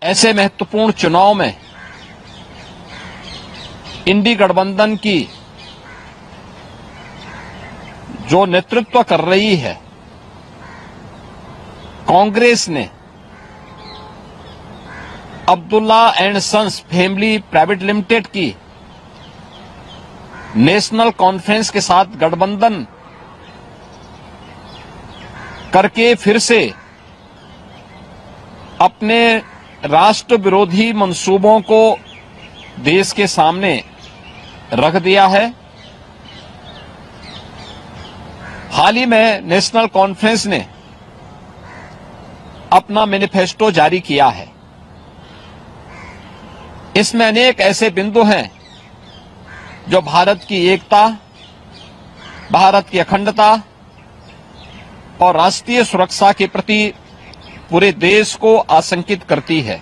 ऐसे महत्वपूर्ण चुनाव में इंडी गठबंधन की जो नेतृत्व कर रही है कांग्रेस ने Abdullah and sons family private limited की नेशनल कॉन्फ्रेंस के साथ गठबंधन करके फिर से अपने राष्ट्र विरोधी मंसूबों को देश के सामने रख दिया है। हाल ही में नेशनल कॉन्फ्रेंस ने अपना मैनिफेस्टो जारी किया है। इसमें अनेक ऐसे बिंदु हैं जो भारत की एकता, भारत की अखंडता और राष्ट्रीय सुरक्षा के प्रति पूरे देश को आशंकित करती है।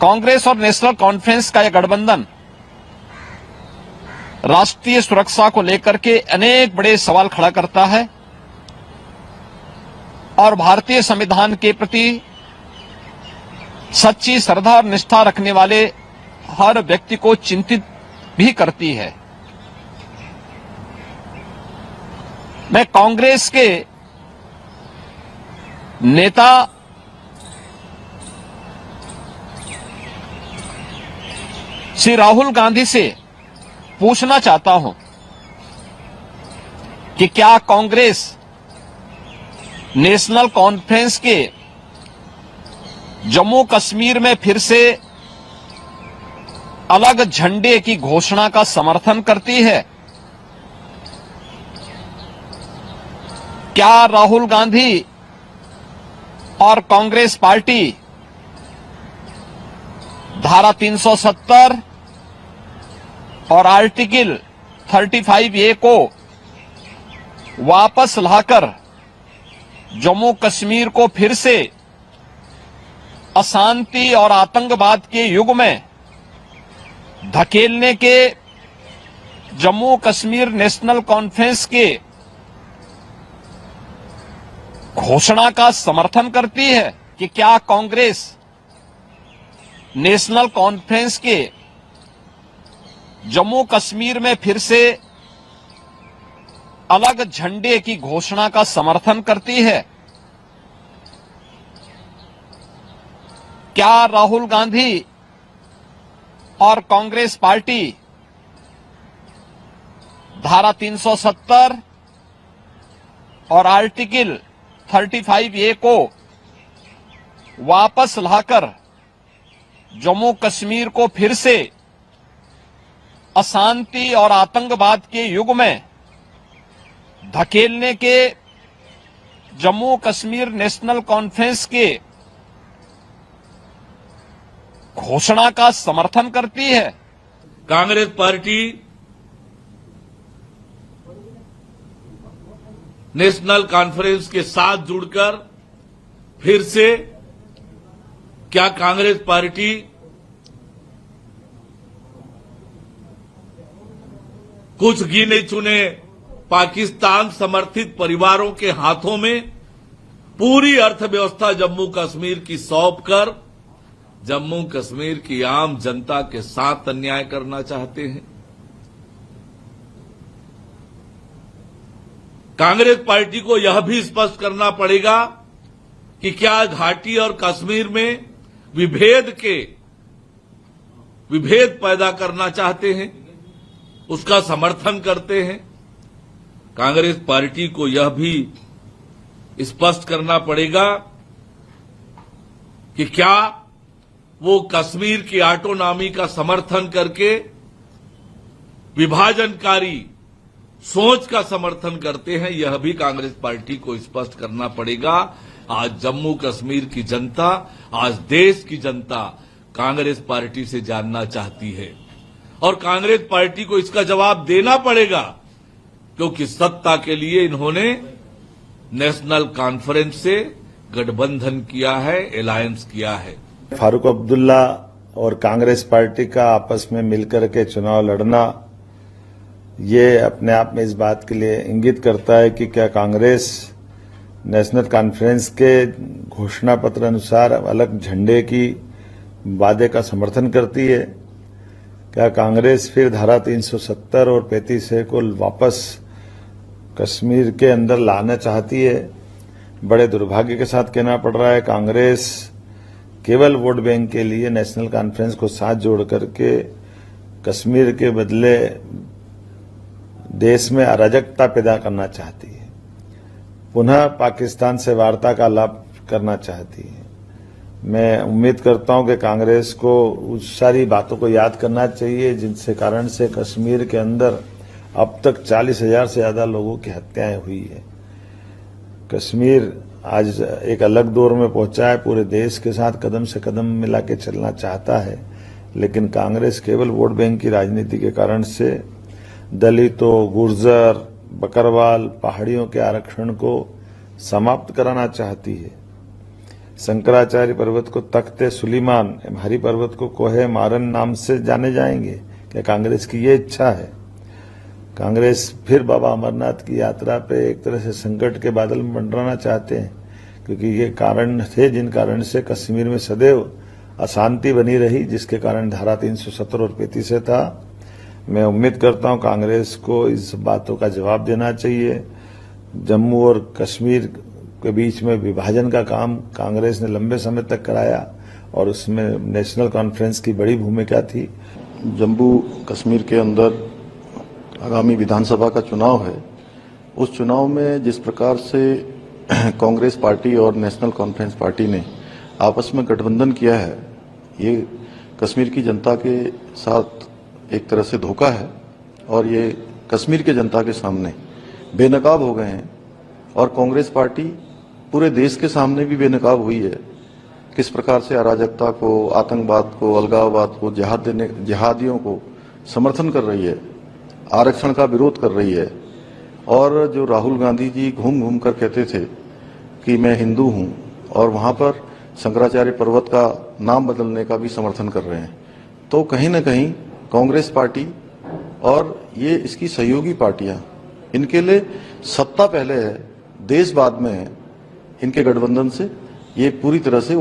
कांग्रेस और नेशनल कॉन्फ्रेंस का यह गठबंधन राष्ट्रीय सुरक्षा को लेकर के अनेक बड़े सवाल खड़ा करता है और भारतीय संविधान के प्रति सच्ची श्रद्धा और निष्ठा रखने वाले हर व्यक्ति को चिंतित भी करती है। मैं कांग्रेस के नेता श्री राहुल गांधी से पूछना चाहता हूं कि क्या कांग्रेस नेशनल कॉन्फ्रेंस के जम्मू कश्मीर में फिर से अलग झंडे की घोषणा का समर्थन करती है? क्या राहुल गांधी और कांग्रेस पार्टी धारा 370 और आर्टिकल 35A को वापस लाकर जम्मू कश्मीर को फिर से अशांति और आतंकवाद के युग में धकेलने के जम्मू कश्मीर नेशनल कॉन्फ्रेंस के घोषणा का समर्थन करती है? कि क्या कांग्रेस नेशनल कॉन्फ्रेंस के जम्मू कश्मीर में फिर से अलग झंडे की घोषणा का समर्थन करती है? क्या राहुल गांधी और कांग्रेस पार्टी धारा 370 और आर्टिकल 35A को वापस लाकर जम्मू कश्मीर को फिर से अशांति और आतंकवाद के युग में धकेलने के जम्मू कश्मीर नेशनल कॉन्फ्रेंस के घोषणा का समर्थन करती है? कांग्रेस पार्टी नेशनल कॉन्फ्रेंस के साथ जुड़कर फिर से क्या कांग्रेस पार्टी कुछ गिने चुने पाकिस्तान समर्थित परिवारों के हाथों में पूरी अर्थव्यवस्था जम्मू कश्मीर की सौंपकर जम्मू कश्मीर की आम जनता के साथ अन्याय करना चाहते हैं? कांग्रेस पार्टी को यह भी स्पष्ट करना पड़ेगा कि क्या घाटी और कश्मीर में विभेद पैदा करना चाहते हैं, उसका समर्थन करते हैं? कांग्रेस पार्टी को यह भी स्पष्ट करना पड़ेगा कि क्या वो कश्मीर की ऑटोनॉमी का समर्थन करके विभाजनकारी सोच का समर्थन करते हैं? यह भी कांग्रेस पार्टी को स्पष्ट करना पड़ेगा। आज जम्मू कश्मीर की जनता, आज देश की जनता कांग्रेस पार्टी से जानना चाहती है और कांग्रेस पार्टी को इसका जवाब देना पड़ेगा, क्योंकि सत्ता के लिए इन्होंने नेशनल कॉन्फ्रेंस से गठबंधन किया है, अलायंस किया है। फारूक अब्दुल्ला और कांग्रेस पार्टी का आपस में मिलकर के चुनाव लड़ना, ये अपने आप में इस बात के लिए इंगित करता है कि क्या कांग्रेस नेशनल कॉन्फ्रेंस के घोषणा पत्र अनुसार अलग झंडे की वादे का समर्थन करती है? क्या कांग्रेस फिर धारा 370 और 35A को वापस कश्मीर के अंदर लाना चाहती है? बड़े दुर्भाग्य के साथ कहना पड़ रहा है, कांग्रेस केवल वोट बैंक के लिए नेशनल कॉन्फ्रेंस को साथ जोड़ करके कश्मीर के बदले देश में अराजकता पैदा करना चाहती है, पुनः पाकिस्तान से वार्ता का लाभ करना चाहती है। मैं उम्मीद करता हूं कि कांग्रेस को उस सारी बातों को याद करना चाहिए जिनसे कारण से कश्मीर के अंदर अब तक 40,000 से ज्यादा लोगों की हत्याएं हुई है। कश्मीर आज एक अलग दौर में पहुंचा है, पूरे देश के साथ कदम से कदम मिला के चलना चाहता है, लेकिन कांग्रेस केवल वोट बैंक की राजनीति के कारण से दलितों, गुर्जर, बकरवाल, पहाड़ियों के आरक्षण को समाप्त कराना चाहती है। शंकराचार्य पर्वत को तख्ते सुलेमान, हरि पर्वत को कोहे मारन नाम से जाने जाएंगे। क्या कांग्रेस की ये इच्छा है? कांग्रेस फिर बाबा अमरनाथ की यात्रा पे एक तरह से संकट के बादल में मंडराना चाहते हैं, क्योंकि ये कारण थे जिन कारण से कश्मीर में सदैव अशांति बनी रही, जिसके कारण धारा 370 और 35A था। मैं उम्मीद करता हूं कांग्रेस को इस बातों का जवाब देना चाहिए। जम्मू और कश्मीर के बीच में विभाजन का काम कांग्रेस ने लंबे समय तक कराया और उसमें नेशनल कॉन्फ्रेंस की बड़ी भूमिका थी। जम्मू कश्मीर के अंदर आगामी विधानसभा का चुनाव है। उस चुनाव में जिस प्रकार से कांग्रेस पार्टी और नेशनल कॉन्फ्रेंस पार्टी ने आपस में गठबंधन किया है, ये कश्मीर की जनता के साथ एक तरह से धोखा है और ये कश्मीर के जनता के सामने बेनकाब हो गए हैं। और कांग्रेस पार्टी पूरे देश के सामने भी बेनकाब हुई है। किस प्रकार से अराजकता को, आतंकवाद को, अलगाववाद को, जिहादियों को समर्थन कर रही है, आरक्षण का विरोध कर रही है। और जो राहुल गांधी जी घूम घूम कर कहते थे कि मैं हिंदू हूं, और वहां पर शंकराचार्य पर्वत का नाम बदलने का भी समर्थन कर रहे हैं, तो कहीं न कहीं कांग्रेस पार्टी और ये इसकी सहयोगी पार्टियां, इनके लिए सत्ता पहले है, देश बाद में है। इनके गठबंधन से ये पूरी तरह से